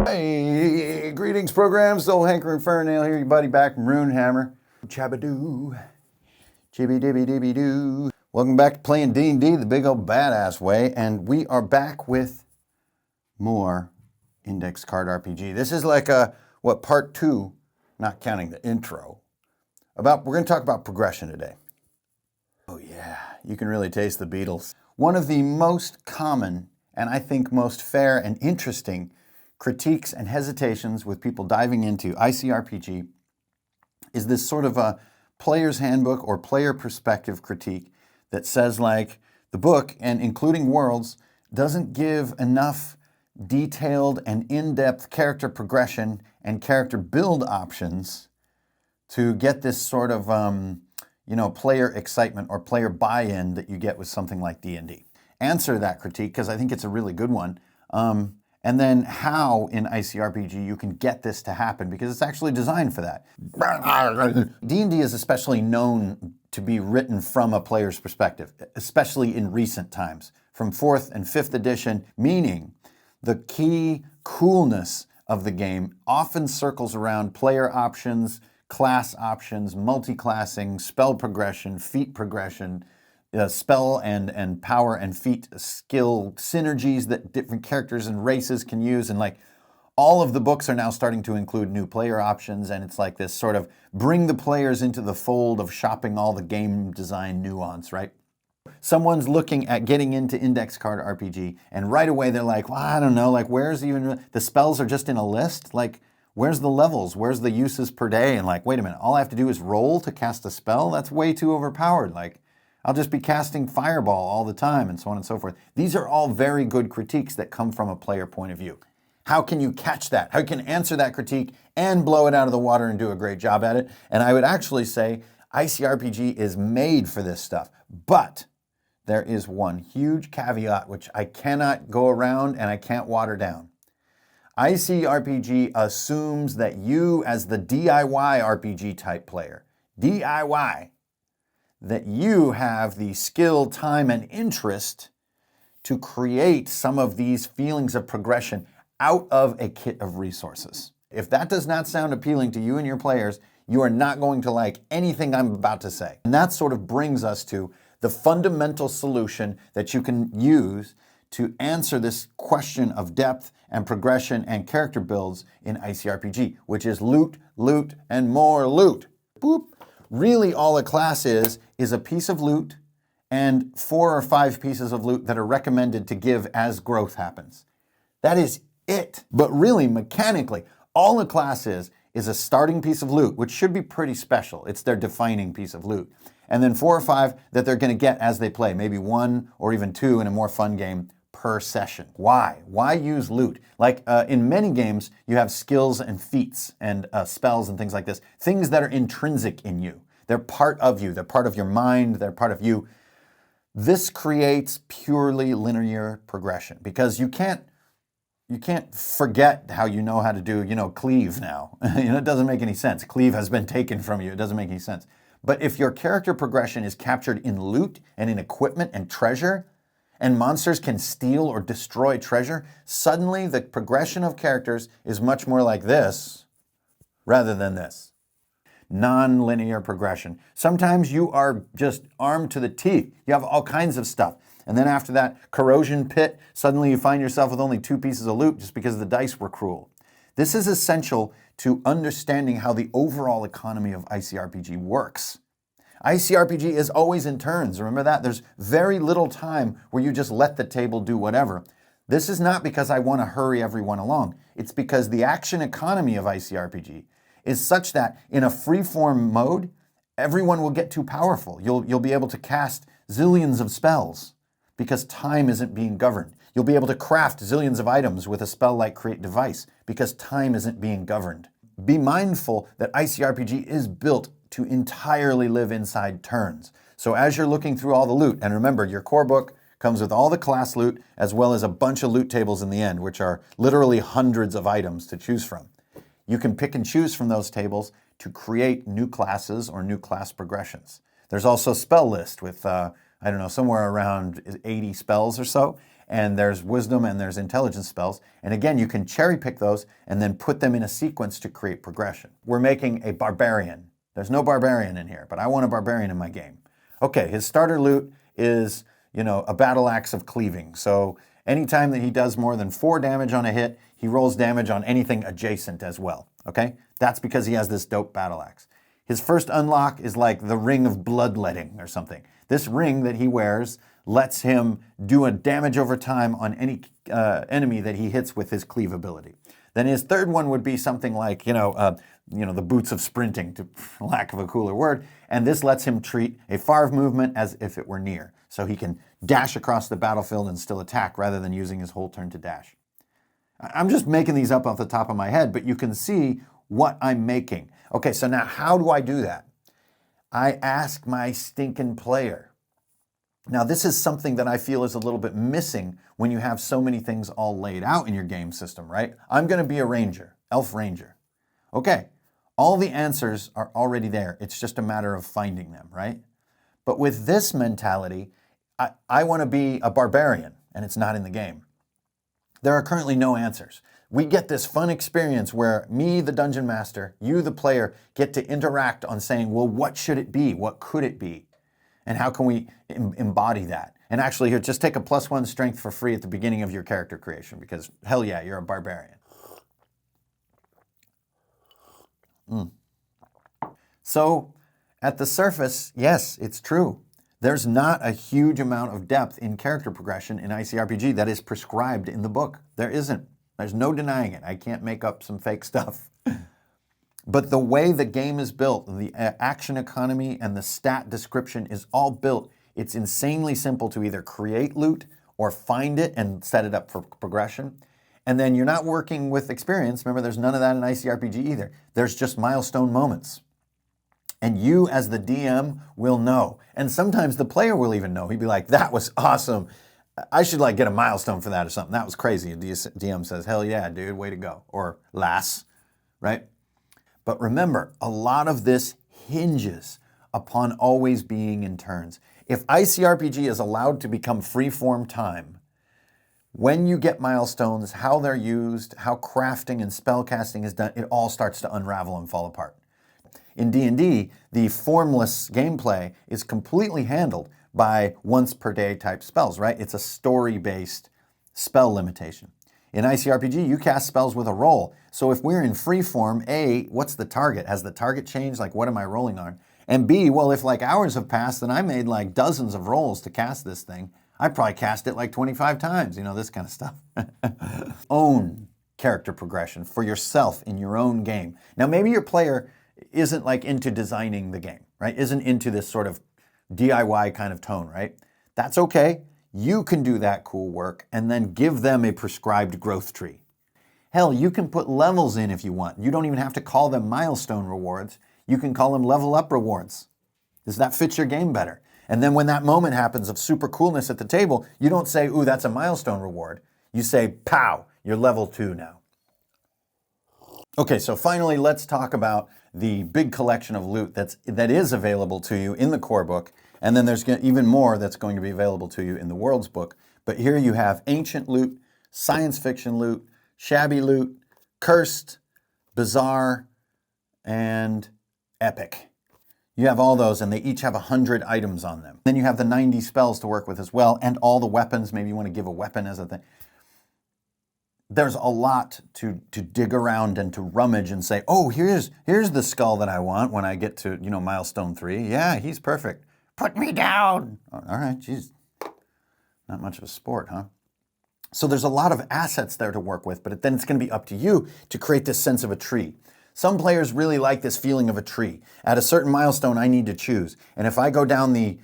Hey, greetings programs, old hankering Fernail here, your buddy back from Runehammer. Chabadoo, chibby dibby dibby doo. Welcome back to playing D&D the big old badass way, and we are back with more Indes Card RPG. This is like part 2, not counting the intro. We're going to talk about progression today. Oh yeah, you can really taste the Beatles. One of the most common, and I think most fair and interesting critiques and hesitations with people diving into ICRPG is this sort of a player's handbook or player perspective critique that says like the book, and including worlds, doesn't give enough detailed and in-depth character progression and character build options to get this sort of player excitement or player buy-in that you get with something like D&D. Answer that critique, because I think it's a really good one. And then how in ICRPG you can get this to happen, because it's actually designed for that. D&D is especially known to be written from a player's perspective, especially in recent times, from 4th and 5th edition, meaning the key coolness of the game often circles around player options, class options, multi-classing, spell progression, feat progression, spell and power and feat skill synergies that different characters and races can use. And like all of the books are now starting to include new player options. And it's like this sort of bring the players into the fold of shopping all the game design nuance, right? Someone's looking at getting into Indes Card RPG and right away they're like, well, I don't know, like where's even, the spells are just in a list? Like where's the levels? Where's the uses per day? And like, wait a minute, all I have to do is roll to cast a spell? That's way too overpowered. Like, I'll just be casting Fireball all the time and so on and so forth. These are all very good critiques that come from a player point of view. How can you catch that? How can you answer that critique and blow it out of the water and do a great job at it? And I would actually say ICRPG is made for this stuff. But there is one huge caveat which I cannot go around and I can't water down. ICRPG assumes that you as the DIY RPG type player, DIY, that you have the skill, time, and interest to create some of these feelings of progression out of a kit of resources. If that does not sound appealing to you and your players, you are not going to like anything I'm about to say. And that sort of brings us to the fundamental solution that you can use to answer this question of depth and progression and character builds in ICRPG, which is loot, loot, and more loot. Boop. Really all a class is a piece of loot and 4 or 5 pieces of loot that are recommended to give as growth happens. That is it. But really, mechanically, all a class is a starting piece of loot, which should be pretty special. It's their defining piece of loot. And then 4 or 5 that they're going to get as they play, maybe 1 or even 2 in a more fun game per session. Why? Why use loot? Like in many games, you have skills and feats and spells and things like this, things that are intrinsic in you. They're part of you. They're part of your mind. They're part of you. This creates purely linear progression because you can't forget how you know how to do, cleave now. It doesn't make any sense. Cleave has been taken from you. It doesn't make any sense. But if your character progression is captured in loot and in equipment and treasure, and monsters can steal or destroy treasure, suddenly the progression of characters is much more like this rather than this. Non-linear progression. Sometimes you are just armed to the teeth. You have all kinds of stuff. And then after that corrosion pit, suddenly you find yourself with only 2 pieces of loot just because the dice were cruel. This is essential to understanding how the overall economy of ICRPG works. ICRPG is always in turns. Remember that? There's very little time where you just let the table do whatever. This is not because I want to hurry everyone along. It's because the action economy of ICRPG is such that in a free-form mode, everyone will get too powerful. You'll be able to cast zillions of spells because time isn't being governed. You'll be able to craft zillions of items with a spell like Create Device because time isn't being governed. Be mindful that ICRPG is built to entirely live inside turns. So as you're looking through all the loot, and remember, your core book comes with all the class loot as well as a bunch of loot tables in the end, which are literally hundreds of items to choose from. You can pick and choose from those tables to create new classes or new class progressions. There's also a spell list with, somewhere around 80 spells or so. and there's wisdom and there's intelligence spells. And again, you can cherry pick those and then put them in a sequence to create progression. We're making a barbarian. There's no barbarian in here, but I want a barbarian in my game. Okay, his starter loot is, a battle axe of cleaving. So anytime that he does more than 4 damage on a hit, he rolls damage on anything adjacent as well, okay? That's because he has this dope battle axe. His first unlock is like the ring of bloodletting or something. This ring that he wears lets him do a damage over time on any enemy that he hits with his cleave ability. Then his third one would be something like, the boots of sprinting, to lack of a cooler word. And this lets him treat a far movement as if it were near. So he can dash across the battlefield and still attack rather than using his whole turn to dash. I'm just making these up off the top of my head, but you can see what I'm making. Okay, so now how do I do that? I ask my stinking player. Now this is something that I feel is a little bit missing when you have so many things all laid out in your game system, right? I'm going to be a ranger, elf ranger. Okay, all the answers are already there. It's just a matter of finding them, right? But with this mentality, I want to be a barbarian, and it's not in the game. There are currently no answers. We get this fun experience where me, the dungeon master, you, the player, get to interact on saying, well, what should it be? What could it be? And how can we embody that? And actually here, just take a +1 strength for free at the beginning of your character creation, because hell yeah, you're a barbarian. So at the surface, yes, it's true. There's not a huge amount of depth in character progression in ICRPG that is prescribed in the book. There isn't. There's no denying it. I can't make up some fake stuff. But the way the game is built, the action economy and the stat description is all built. It's insanely simple to either create loot or find it and set it up for progression. And then you're not working with experience. Remember, there's none of that in ICRPG either. There's just milestone moments. And you as the DM will know. And sometimes the player will even know. He'd be like, that was awesome. I should get a milestone for that or something. That was crazy. A DM says, hell yeah, dude, way to go. Or lass, right? But remember, a lot of this hinges upon always being in turns. If ICRPG is allowed to become free-form time, when you get milestones, how they're used, how crafting and spellcasting is done, it all starts to unravel and fall apart. In D&D, the formless gameplay is completely handled by once per day type spells, right? It's a story-based spell limitation. In ICRPG, you cast spells with a roll. So if we're in free form, A, what's the target? Has the target changed? What am I rolling on? And B, well, if hours have passed and I made dozens of rolls to cast this thing, I probably cast it 25 times, this kind of stuff. Own character progression for yourself in your own game. Now, maybe your player isn't into designing the game, right? Isn't into this sort of DIY kind of tone, right? That's okay. You can do that cool work and then give them a prescribed growth tree. Hell, you can put levels in if you want. You don't even have to call them milestone rewards. You can call them level up rewards. Does that fit your game better? And then when that moment happens of super coolness at the table, you don't say, ooh, that's a milestone reward. You say, pow, you're level 2 now. Okay, so finally, let's talk about the big collection of loot that is available to you in the core book. And then there's even more that's going to be available to you in the Worlds book. But here you have ancient loot, science fiction loot, shabby loot, cursed, bizarre, and epic. You have all those, and they each have 100 items on them. Then you have the 90 spells to work with as well, and all the weapons. Maybe you want to give a weapon as a thing. There's a lot to dig around and to rummage and say, oh, here's the skull that I want when I get to, milestone 3. Yeah, he's perfect. Put me down. All right, geez. Not much of a sport, huh? So there's a lot of assets there to work with, but then it's going to be up to you to create this sense of a tree. Some players really like this feeling of a tree. At a certain milestone, I need to choose. And if I go down the,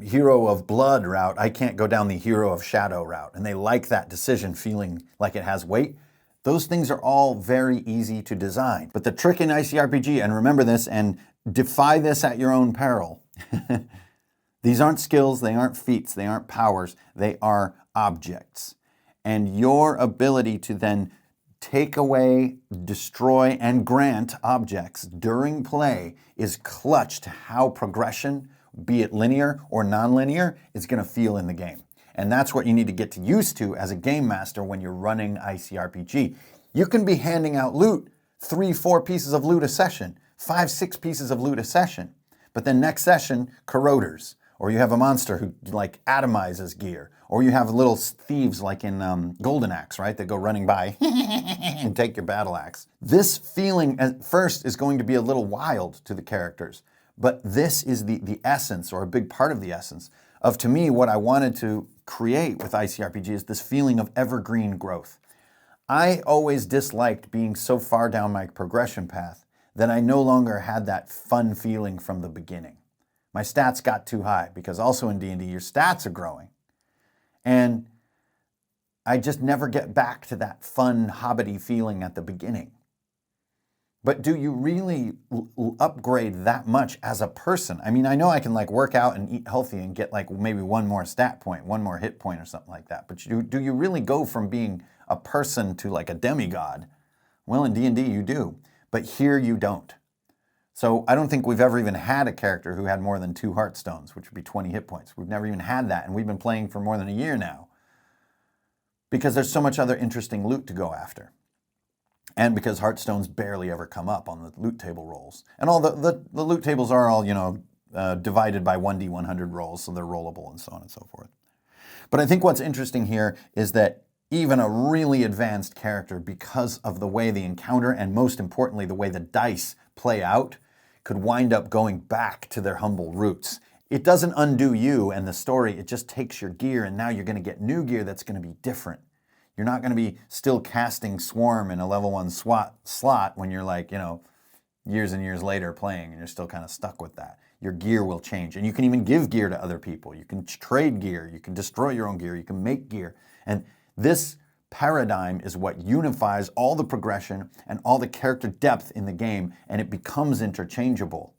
hero of blood route, I can't go down the hero of shadow route. And they like that decision feeling like it has weight. Those things are all very easy to design. But the trick in ICRPG, and remember this and defy this at your own peril. These aren't skills, they aren't feats, they aren't powers, they are objects. And your ability to then take away, destroy, and grant objects during play is clutch to how progression, be it linear or nonlinear, is going to feel in the game. And that's what you need to get used to as a game master when you're running ICRPG. You can be handing out loot, 3-4 pieces of loot a session, 5-6 pieces of loot a session. But then next session, corroders. Or you have a monster who like atomizes gear. Or you have little thieves like in Golden Axe, right? That go running by and take your battle axe. This feeling at first is going to be a little wild to the characters. But this is the essence, or a big part of the essence, of, to me, what I wanted to create with ICRPG is this feeling of evergreen growth. I always disliked being so far down my progression path that I no longer had that fun feeling from the beginning. My stats got too high, because also in D&D, your stats are growing. And I just never get back to that fun, hobbity feeling at the beginning. But do you really upgrade that much as a person? I mean, I know I can like work out and eat healthy and get like maybe one more stat point, one more hit point or something like that. But do you really go from being a person to like a demigod? Well, in D&D you do, but here you don't. So I don't think we've ever even had a character who had more than 2 Heartstones, which would be 20 hit points. We've never even had that, and we've been playing for more than a year now. Because there's so much other interesting loot to go after. And because Heartstones barely ever come up on the loot table rolls. And all the loot tables are all, divided by 1d100 rolls, so they're rollable and so on and so forth. But I think what's interesting here is that even a really advanced character, because of the way the encounter, and most importantly, the way the dice play out, could wind up going back to their humble roots. It doesn't undo you and the story, it just takes your gear, and now you're going to get new gear that's going to be different. You're not going to be still casting Swarm in a level 1 slot when you're like, years and years later playing and you're still kind of stuck with that. Your gear will change. And you can even give gear to other people. You can trade gear. You can destroy your own gear. You can make gear. And this paradigm is what unifies all the progression and all the character depth in the game, and it becomes interchangeable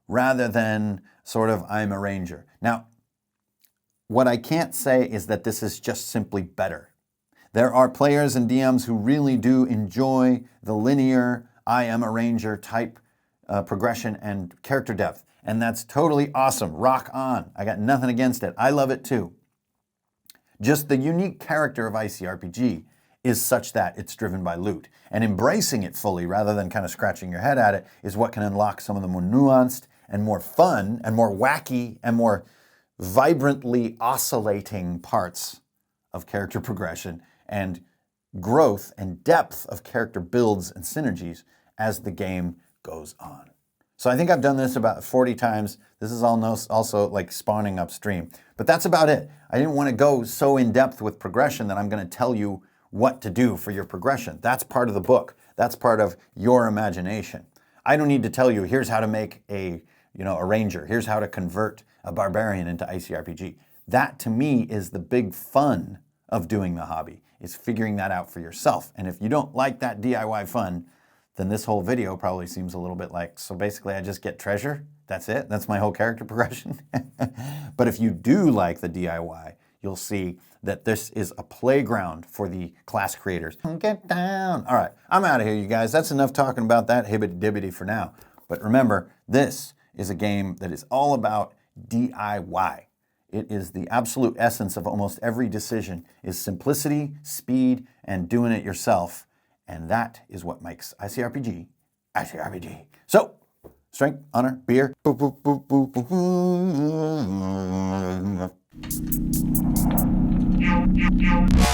rather than sort of, I'm a ranger. Now, what I can't say is that this is just simply better. There are players and DMs who really do enjoy the linear, I am a ranger type progression and character depth. And that's totally awesome. Rock on. I got nothing against it. I love it too. Just the unique character of ICRPG is such that it's driven by loot. And embracing it fully rather than kind of scratching your head at it is what can unlock some of the more nuanced and more fun and more wacky and more vibrantly oscillating parts of character progression and growth and depth of character builds and synergies as the game goes on. So I think I've done this about 40 times. This is also like spawning upstream. But that's about it. I didn't want to go so in depth with progression that I'm going to tell you what to do for your progression. That's part of the book. That's part of your imagination. I don't need to tell you, here's how to make a ranger. Here's how to convert a barbarian into ICRPG. That to me is the big fun of doing the hobby, is figuring that out for yourself. And if you don't like that DIY fun, then this whole video probably seems a little bit like, so basically I just get treasure, that's it, that's my whole character progression. But if you do like the DIY, you'll see that this is a playground for the class creators. Get down. All right, I'm out of here, you guys. That's enough talking about that hibbity-dibbity for now. But remember, this is a game that is all about DIY. It is the absolute essence of almost every decision, is simplicity, speed, and doing it yourself. And that is what makes ICRPG, ICRPG. So, strength, honor, beer.